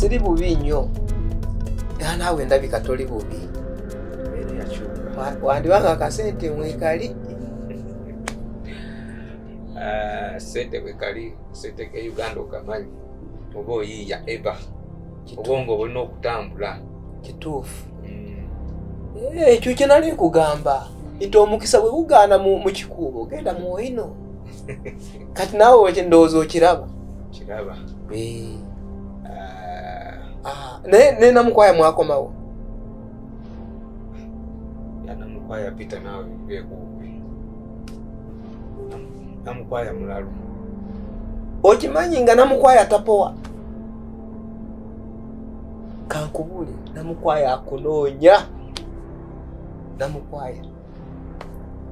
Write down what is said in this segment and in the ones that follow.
siri bubi nnyo. Naawe ndabika toli bubi. Wandibanga akasente mwekali. Sente mwekali, sente ke Uganda okamanyi. Oba oyiiya eba. Obwongo bulina okutambula. Kituufu. Ekyo kye nali nkugamba. Nti omukisa bwe gugaana mu kikuubo genda mu wino. Kati naawe ndowooza okiraba. Kiraba. Ne Namukwaya mwakomawo. Ya Namukwaya pita nawe bekuubi. Namukwaya mulalu. Okimanyi nga Namukwaya tapowa. Kankubule Namukwaya akunoonya. Namukwaya.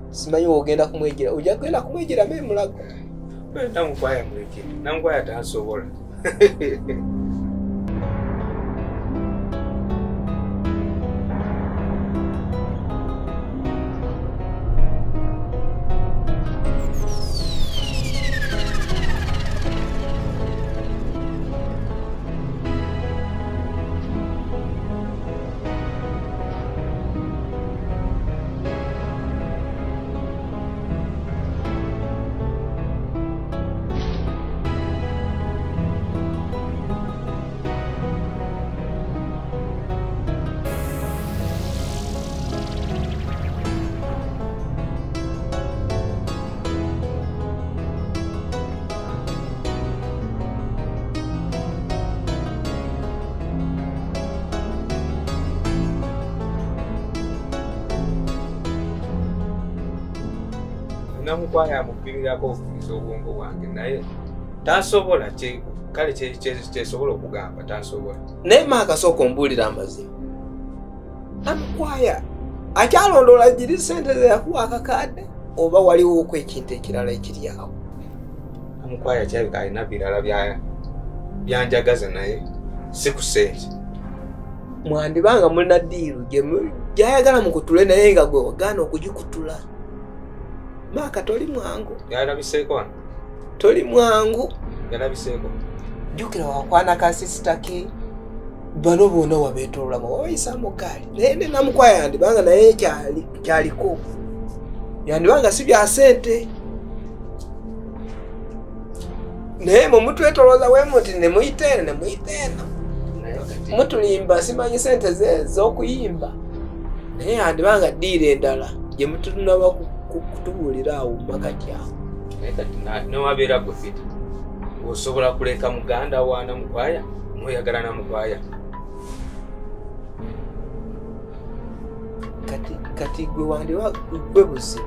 Simanyi ogenda kumwejera. Ojja kugenda kumwejera mulago. Namukwaya mwekiri. Namukwaya tansobola. Namukwaya amupimirako okukiza obwongo bwange naye tansobola kale kyesobola okugamba tansobola. Naye maakasooka ombuulira amazima. Namukwaya akyalondoola giri sente ze yakuwa akakadde oba waliwo ekintu ekirala ekiri awo? Namukwaya kyabika alina birala byanjagaza naye si ku sente. Mwandibanga mulina ddiiru gyayagala mukutule naye nga gwe wagaana okugikutula. Maaka toli mwangu. Yalabiseeko wano? Toli mwangu. Yalabiseeko? Jjukira wakwana kasisita ke. Bano bonna wabeetoololamu wabayisaamu gaali. Naye ne Namukwaya yandibanga naye kyaliko. Yandibanga si bya sente. Naye mumutwetolooza wemuti ne muyiteena. Mutulimba simanyi sente z'okuyimba. Naye yandibanga ddiira endala gye mutunaba kutubuulira awo makati awo. Kati newabeera gwe fiti osobola kuleka muganda wa Namukwaya noyagala Namukwaya. Kati gwe wandiwa gwe buzibu.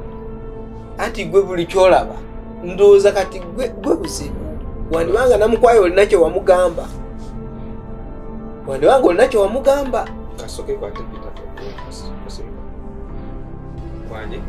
Anti gwe buli kyolaba ndowooza kati gwe buzibu. Wandibanga Namukwaya olina kye wamugamba. Wandibanga olina kye wamugamba. Kasoke kwate pitato. Kwanje?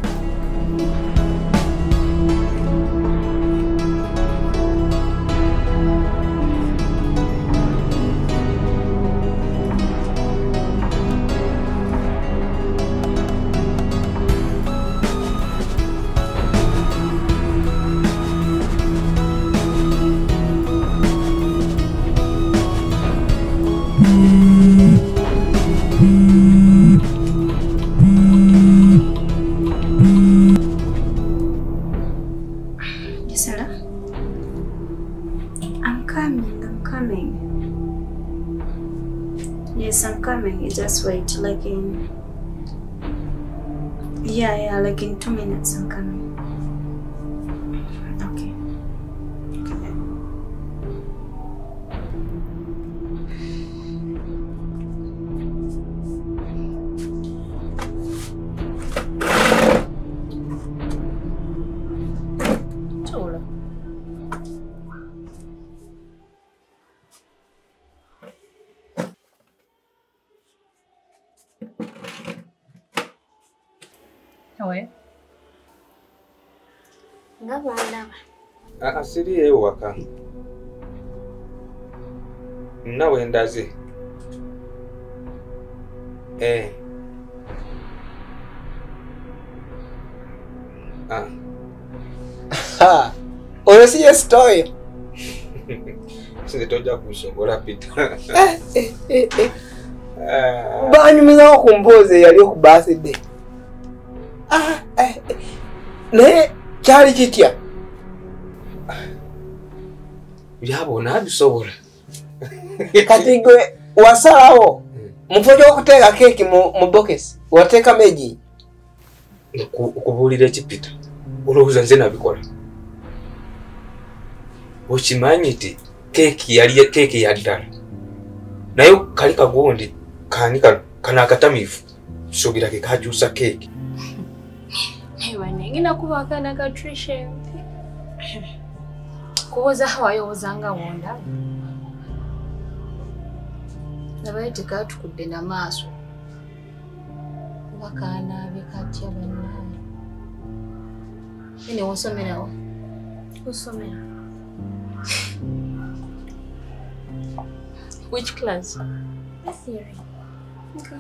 Yes, I'm coming. You just wait, like in... Yeah, like in 2 minutes I'm coming. Okay. Chola. Owe. Ngabandaba. Siri ewaka. Nawe ndaze. Oyo si ye story. Sinze tojja kusobola pita. Banyumizawo ku mboozi yali ku birthday. Naye kyali kitya? Byabona bisobola. Kati gwe wasalawo mufo gy'okuteeka keeki mu bokesi wateeka meji. Okubuulira ekipita olowooza nze nabikola. Okimanyi nti keeki ya ddala naye kali kagundi kaani kana akatamiivu suubira ke kakyusa keeki. Ewa nengenda kuba akaana ka Trisha kuwoza hawayowozanga wonda nabaye tekatukudde namaaso wakaana bekatya bannaye ene wosomerawo Usomera. which class? Theory. Okay.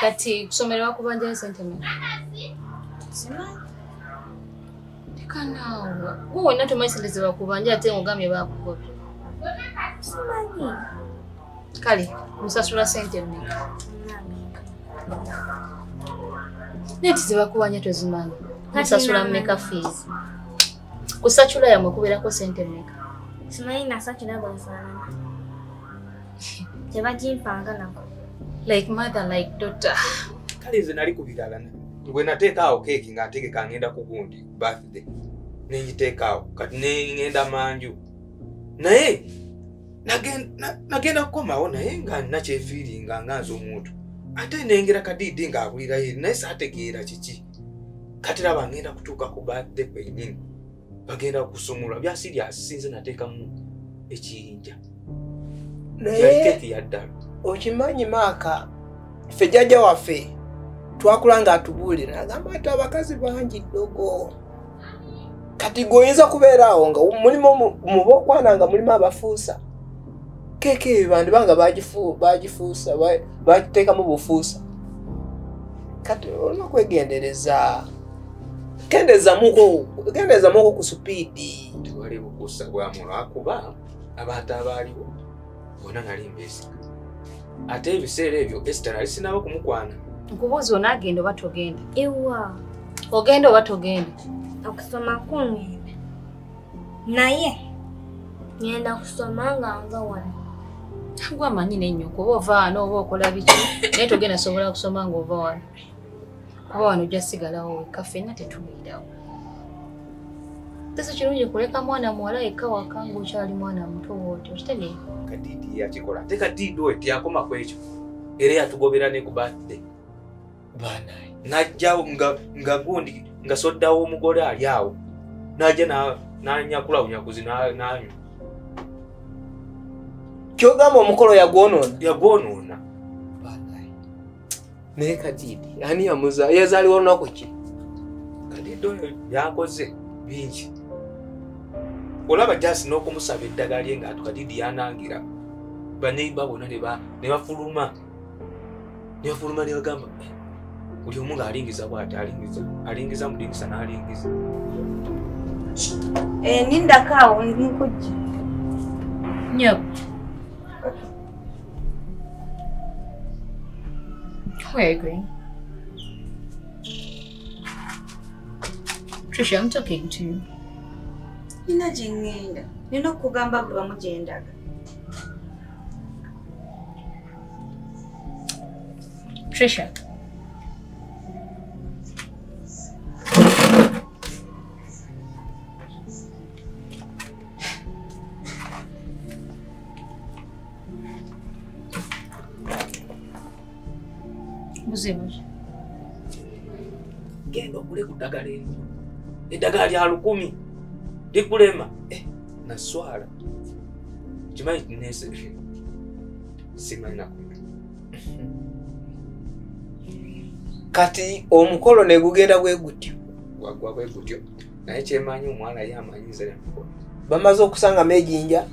Kati kusomera kubanja sentiment. Simanyi. Tekanawa. Wowe nato maisendeze bakubanja ate ngogamye bakugobye. Simanyi. Kale, musasula sentiment. Neti zibakubanja tozimanyi. Musasula mmeka fees. Kusachula yamwe kubeerako sente mmeka? Simanyi nasachula bwafaanana. Tebagimpanga nako. Like mother, like daughter. Kale nze nali kubirala gwe nateekaawo keeki nga ntegeka ngenda ku gundi birthday nengiteekaawo kati nengenda manju naye nagenda kukomawo naye nga nakyefiiringa nga nze omuntu ate nengera kadiidi ng'abulira yeri naye saategeera kiki kati laba ngenda kutuuka ku birthday kwennyini bagenda kusumulwa byasiri asinze nateekamu ekiyinja yali keeki ya ddala. Okimanyi Maaka ffe jjajja waffe twakula ng'atubuulira agamba ati abakazi bangi ddogo kati gweoyinza kubeeraawo nga mulimu mu bookwana nga mulimu abafuusa keeki eyo bandibanga bagifuusa bagiteekamu bufuusa kati olina kwegendereza gendezamuko ku supiidi tewali bukuusa bwamu lwakuba abantu abaaliwo bona nali mbeesiga ate ebiseera ebyo Esther ali sinaba kumukwana. Nkubuuza onaagenda oba togenda? Ewa. Ogenda oba togenda? Okusoma kungenda. Naye ngenda kusoma nga nva wano. Gwe amanyi n'ennyoko oba ova wano oba okola biki naye togenda sobola kusoma ng'ova wano. Kuba wano ojja sigalawo wekka ffenna tetubeerawo. Tesi kirungi kuleka mwana muwala yekka waka ng'okyali mwana muto bw'otyo okitegeera? Kadiidi yakikola ate kadiidi oyo teyakoma ku ekyo era yatugobera ne ku birthday baanaye najjawo nga gundi nga soddawo omugole ali awo najja nanyakula bunyakuzi nanywa kyogamba omukolo yagwonoona baanaye naye kadiidi ani yamuza yazaaliwo olunaku ki kadiidi oyo yakoze bingi olaba jasi n'okumusaba eddagala lye ng'atu kadiidi yanangira baneiba bonna ne bafuluma ne bagamba buli omu ng'alingiza bw'ati alingiza mudingisa n'alingiza. Nindakaawo nkujja. Nyoko. Where are you going? Trisha, I'm talking to you. Nina jengenda. Nina kugamba bwa mujendaga. Trisha. Muzimu. Genda okule ku ddagala eryo. Eddagala lya 1000 likulema. Naswala. Kimanyi nese. Simanyi nakumanya. Kati omukolo ne gugenda bwe gutyo. Wagwa bwe gutyo. Naye kyemanyi omwana yamanyiza ya mukolo. Bamaze okusanga mejinja.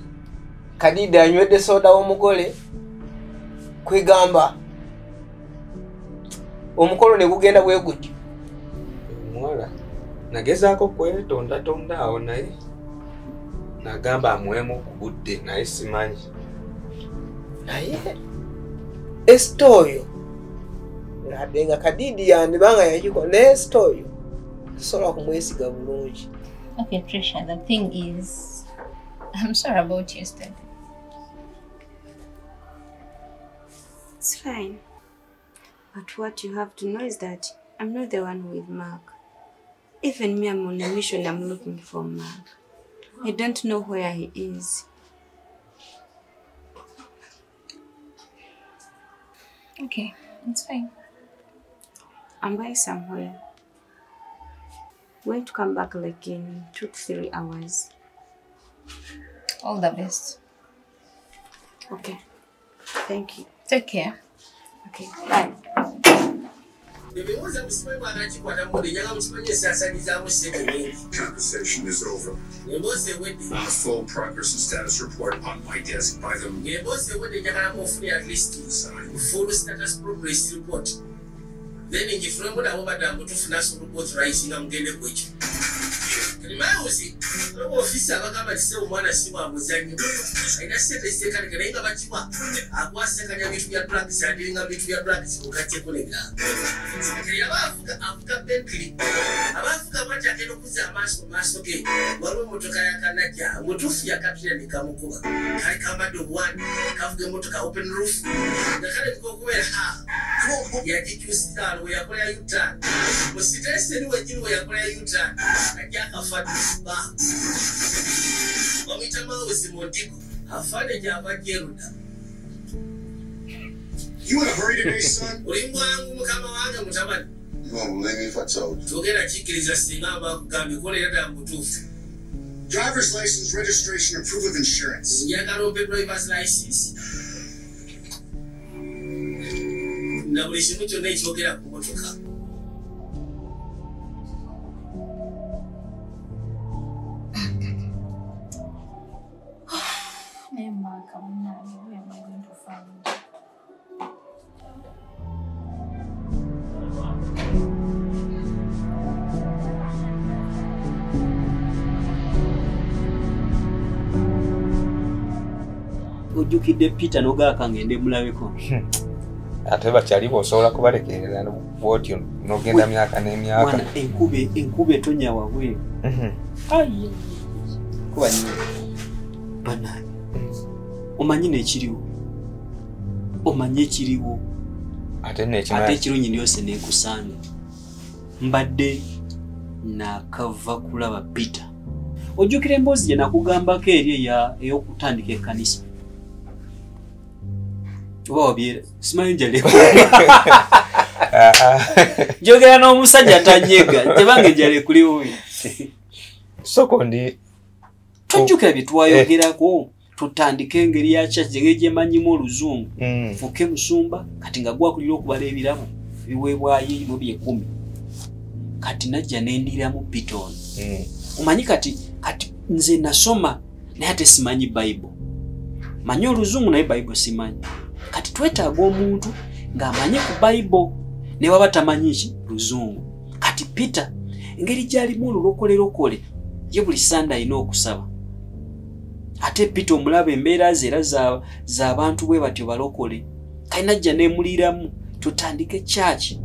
Kadiidi anywedde soda w'omugole. Kwegamba omukolo ne gugenda bwe gutyo. Omwala nagezaako kwetondatonda awo naye nagamba amuwemu ku budde naye simanyi. naye esita oyo ladde nga Kadidi yandibanga yakikola naye esita oyo tosobola kumwesiga bulungi. Okay, Trisha, the thing is, I'm sorry about yesterday. It's fine. But what you have to know is that I'm not the one with Mark. Even me, I'm on a mission. I'm looking for Mark. I don't know where he is. Okay, it's fine. I'm going somewhere. I'm going to come back like in 2 to 3 hours. All the best. Okay. Thank you. Take care. Okay, bye. Conversation is over. A full progress and status report on my desk by them. Full status progress report. Then in the frame of Madame to finance report rising on the language. Remauzi, no officer kama sio mwana siwa muzanyi. Ina sete seka ngenga bachiwa. Akwase kanya bitu ya drugs, adinga bitu ya drugs ukate kulega. Kiriya bafuka Bentley. Abafuka bacha keno kuza maso ke. Walo motoka yakanajja, mutufu yakatira nikamukuba. Kali kama do one, kavuga motoka open roof. Nakale kokubera ha. Ya jikusita we yakola yuta. Musitese ni wajini we yakola yuta. Ajaka fatuba. Wamitama usimotiko. Afane jaba jeruda. You in a hurry today, son? Ulimbo wangu mkama wanga mutamani. You won't believe me if I told you. Togera chikiriza singamba kugambi kole yada mutufu. Driver's license, registration, and proof of insurance. Yakarope driver's license. Na buli kintu kyonna ekyogera ku motoka. Ojjukidde Peter n'ogaaka ngende mulabeko. Ate bakyali bw'osobola kubalekerera bw'otyo n'ogenda myaka n'emyaka. Mwana enkube etonya wabweru. Ayi. Kuba nnyo. Banaani. Omanyi n'ekiriwo. Omanyi ekiriwo. Ate n'ekimanyi. Ate ekirungi ndyose n'enkusanga. Mbadde nakava kulaba Peter. Ojjukira emboozi gye nakugambako eri ey'okutandika ekkanisa. Oba wabyera simanyi njale. Njogera n'omusajja tanyega tebange njale kuli wuyi. Soko ndi tojjukira bye twayogerako tutandike engeri ya church gye manyimu oluzungu. Fuke musumba kati nga gwakulira okubala ebirabo biweebwayo mu 10. Kati najja n'endiramu Piton. Omanyi kati nze nasoma naye ate simanyi Bible. Manyi oluzungu naye Bible simanyi. Kati twetaaga omuntu ng'amanyi ku Bible ne waba tamanyi ki luzungu. Kati Peter engeri gy'alimu olulokolerokole ye buli Sunday alina okusaba. Ate Peter omulaba embeera ze era z'abantu bwe batyo balokole. Kati najja neemuliramu tutandike church.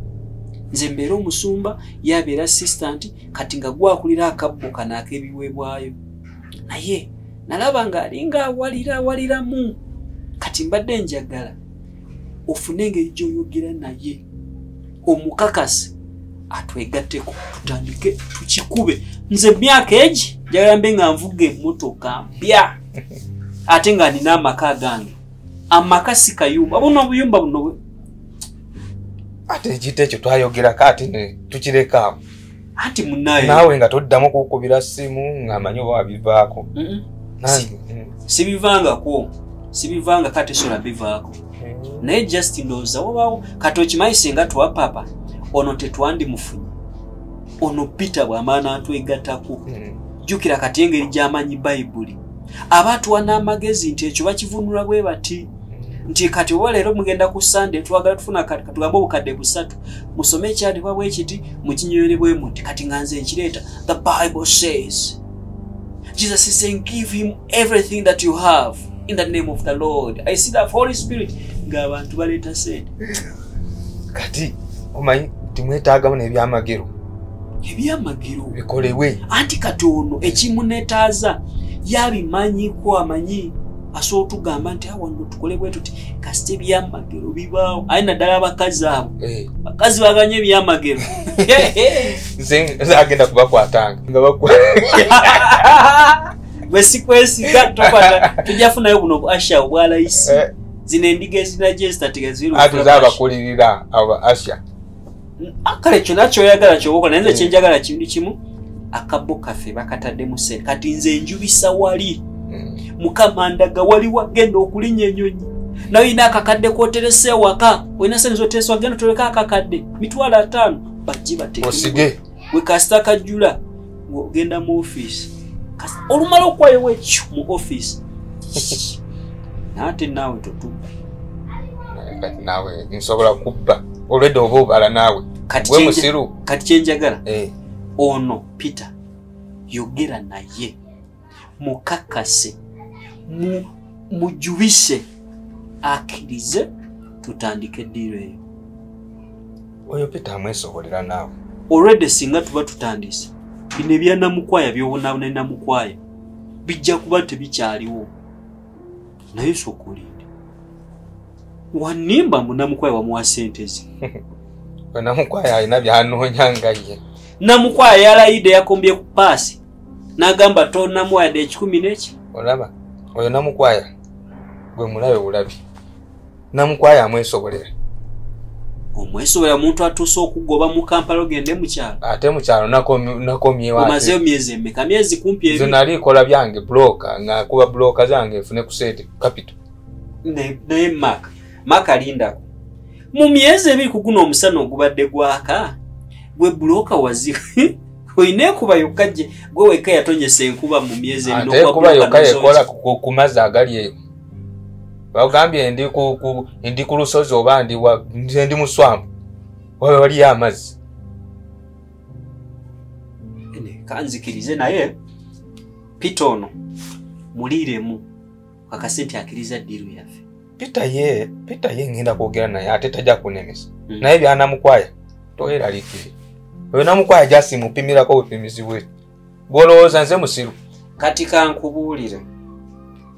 Nze mbeera omusumba yabeera assistant kati nga gwakulira akabbo kana ak'ebiweebwayo. Naye nalaba ng'alinga awaliramu. Kati mbadde njagala ofune engeri gy'oyogera naye omukakasi atwegatteko tutandike tukikube. Nze myaka egi njagala mbe nga nvuga emmotoka mpya ate nga nina amaka gange. Amaka si kayumba buno obuyumba buno. Ate ekite ekyo twayogerako ate ne tukireka. Ati munnaye naawe nga toddamu kukubira ssimu ng'amanyi oba wabivaako. Sibivanga kate sola bivaako. Naye just ndowooza wabaawo kati okimanyi singa tuwa papa ono tetwandi mufunye. Ono Peter bw'amaana atwegattako. Jjukira kati engeri gy'amanyi Bayibuli. Abaatuwa n'amagezi nti ekyo bakivunula bwe bati. nti kati oba leero mugenda ku Sunday twagala tufuna kati katugamba obukadde busatu musome ekyandikwa bwe kiti mukinyoyere muti kati nga nze nkireeta. The Bible says Jesus is saying give him everything that you have in the name of the Lord. I see that Holy Spirit ng'abantu baleeta sente. Kati omanyi timwetaagamu n'ebyamagero. Ebyamagero bikolebwe. Anti katono ekimunetaaza yabimanyiko amanyi asobola tugamba nti awo nno tukole bwe tuti kasite ebyamagero bibaawo. Aye naddala abakazi abo bakazi baganye ebyamagero. Nze agenda kubakwatanga nga bwe sikwesiga tokwata tujafunayo buno bu Asha obwalayisi zino endiga ezina gyezitatega ziru abakulirira aba Asha. Kale kyonna kyoyagala kyobokola naye nze kyenjagala kintu kimu akabbo kaffe bakatadde mu sente kati nze njubisa wali Mukama ndaga wali wagenda okulinya ennyonyi nawe ina akakadde kwoterese waka olina sente zotereswa genda toleka akakadde mitwalo 5 bajji bateke osige we kasita kajjula ogenda mu office olumala okwayo wekyo mu office nate nawe totuba kati nawe nsobola kubba olwedde oba obala nawe we musiru kati kyenjagala ono Peter yogera naye mukakase mujubise akirize tutandike diro eyo. Oyo Peter amwesobolera nawe already singa tuba tutandise bino ebyanamukwaya byobonabona namukwaya bijja kuba tebikyaliwo naye sokulinde wanimba munamukwaya wamuwa sente zi namukwaya alina byanoonya ye namukwaya yalayide yakombye ku paasi n'agamba tonamuwaya de 10 n'eki. Olaba oyo namukwaya gwe mulabe bulabi namukwaya amwesobolera. Omwesobolera muntu atuuse okugoba mu Kampala ogende mu kyalo ate mu kyalo nakomyewo omazeyo myezi emeka myezi kumpi ebi nali kola byange broker nga kuba broker zange efune ku sente capital naye maka lindako mu myezi ebiri kuguno omusana ogubadde gwaka gwe broker wazi oyine kuba yokajje gwe weka yatonyesa enkuba mu myezi ebiri n'okuba kuba yokayekola ku mazzi agali eyo bagambye ndi ku lusozi oba ndi mu swamp oyo wali amazzi kanzikirize naye pitono muliremu akasente akiriza diru yaffe Peter ye ngenda kwogera naye ate tajja kunemesa naye byanamukwaya toyeralikire oyo namukwaya jasi mupimirako obupimizi bwe gwolowooza nze musiru kati kankubuulire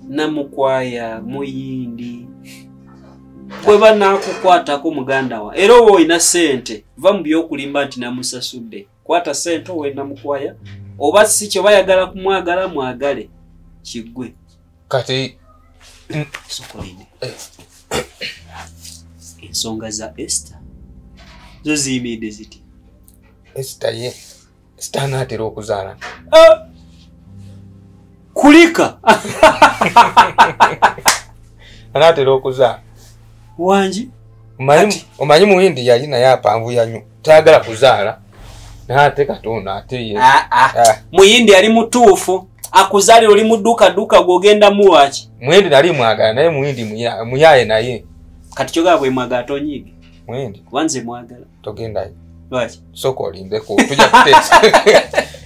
namukwaya muyindi bwe banakukwatako muganda wa era owo olina sente va mu byokulimba nti namusasudde kwata sente owe namukwaya oba si kyo bayagala kumwagala mwagale kiggwe kati sokolinde ensonga za Esther zo ziyimiridde ziti Esther anaatera okuzaala kulika anaatera okuzaala wangi omanyi muwindi yali naye apanvuya nnyo tayagala kuzaala naate Katonda ate ye muyindi yali mutuufu akuzalira oli mu dduka gwogenda muwaki muwindi nali mwagala naye muwindi muyaye naye kati kyogala bwe mwagala tonyiige muwindi wanze mwagala togendayo lwaki soko olindeko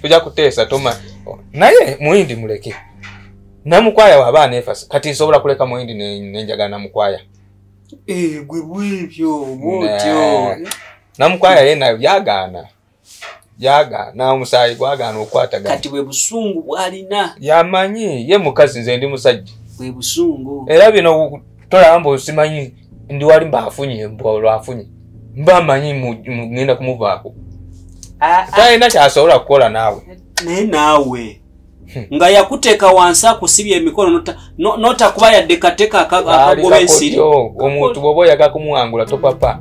tujja kuteesa toma naye muwindi muleke namukwaya waba nefasa kati nsobola kuleka muwindi nenjagala namukwaya gwe bwebyo bwotyo namukwaya yena yagaana omusaayi gwagaana okwatagana kati bwe busungu bwalina yamanyi ye mukazi nze ndi musajja bwe busungu era bino tolamba osimanyi ndi wali mbaafunye olwafunye mbamanyi ngenda kumuvaako talina kyasobola kukola naawe naye naawe nga yakuteeka wansi akusibya emikono notakuba yadde kateka akagoba ensiri omuntu bw'oba oyaga kumuwangula topapa